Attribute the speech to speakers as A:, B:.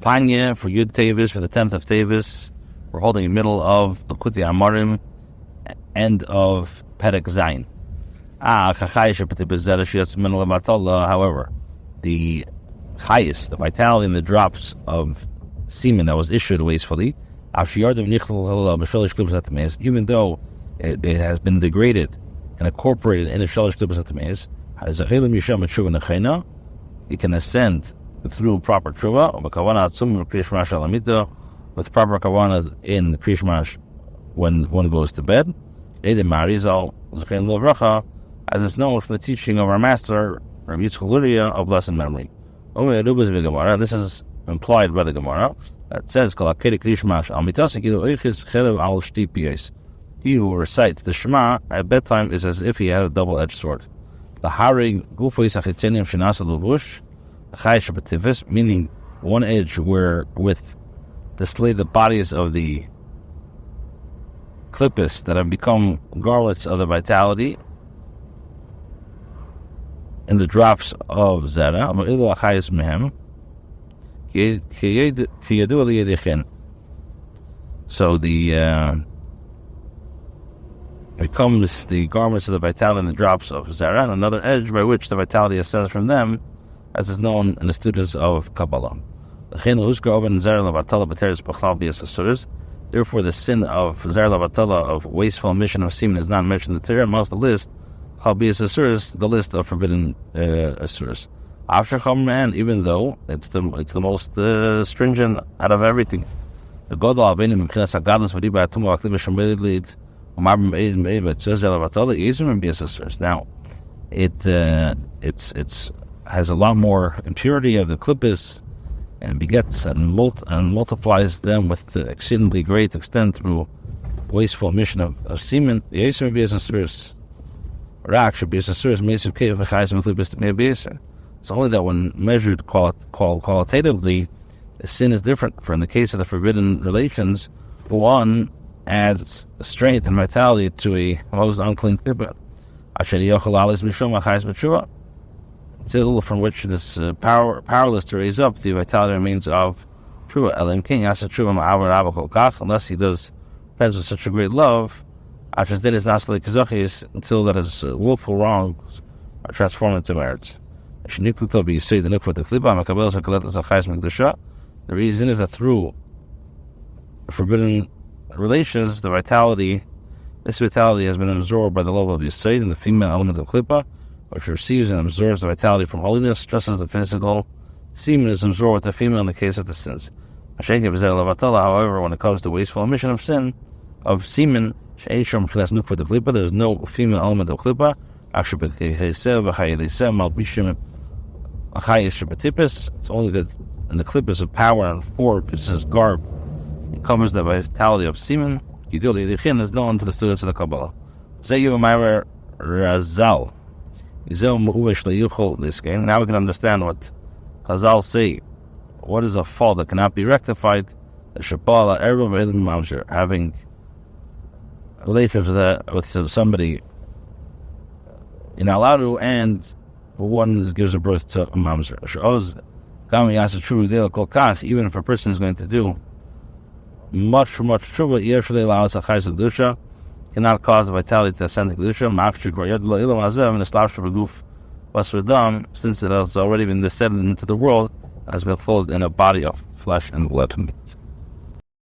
A: Tanya for Yud Tevis, for the 10th of Tevis. We're holding in the middle of Likutei Amarim, end of Perek Zayin. However, the chayis, the vitality in the drops of semen that was issued wastefully, even though it has been degraded and incorporated in the shalish klippas atameis, it can ascend through proper tshuva with proper kavanah in krishmash when one goes to bed, as is known from the teaching of our master Rabbi Yitzchak Luria of blessed memory. This is implied by the Gemara that says, he who recites the Shema at bedtime is as if he had a double-edged sword. Meaning one edge where with display the bodies of the klippos that have become garlets of the vitality in the drops of zera. So becomes the garments of the vitality in the drops of zera, and another edge by which the vitality ascends from them, as is known in the students of Kabbalah. Therefore, the sin of zera lavatala, of wasteful emission of semen, is not mentioned in the Torah. Amongst the list, the list of forbidden asuras. And even though it's the most stringent out of everything, the godal avenim b'chinas hagadlus v'diba atumah akliv shemedid umarbim eid meid v'tzezeh lavatala yizum and b'yasasuras. Now, it has a lot more impurity of the klippos and begets and multiplies them with exceedingly great extent through wasteful emission of semen. The yizum and b'yasasuras. It's only that when measured qualitatively, the sin is different. For in the case of the forbidden relations, one adds strength and vitality to a most unclean klippah, until from which this powerless to raise up the vitality remains of trua. Unless he does depends with such a great love, until that his willful wrongs are transformed into merits. The reason is that through forbidden relations, this vitality has been absorbed by the love of Yisayid and the female element of Klippa, which receives and absorbs the vitality from holiness, stresses the physical semen is absorbed with the female in the case of the sins. However, when it comes to wasteful emission of semen, there's no female element of Klippa. It's only that in the klippos of power and four pieces of garb, it covers the vitality of semen. Is known to the students of the Kabbalah. Now we can understand what Chazal say. What is a fault that cannot be rectified? Having relations with somebody in Alaru, and one gives a birth to a mamzer. Even if a person is going to do much tshuva, cannot cause the vitality to ascend to kedusha, since it has already been descended into the world, has been folded in a body of flesh and blood.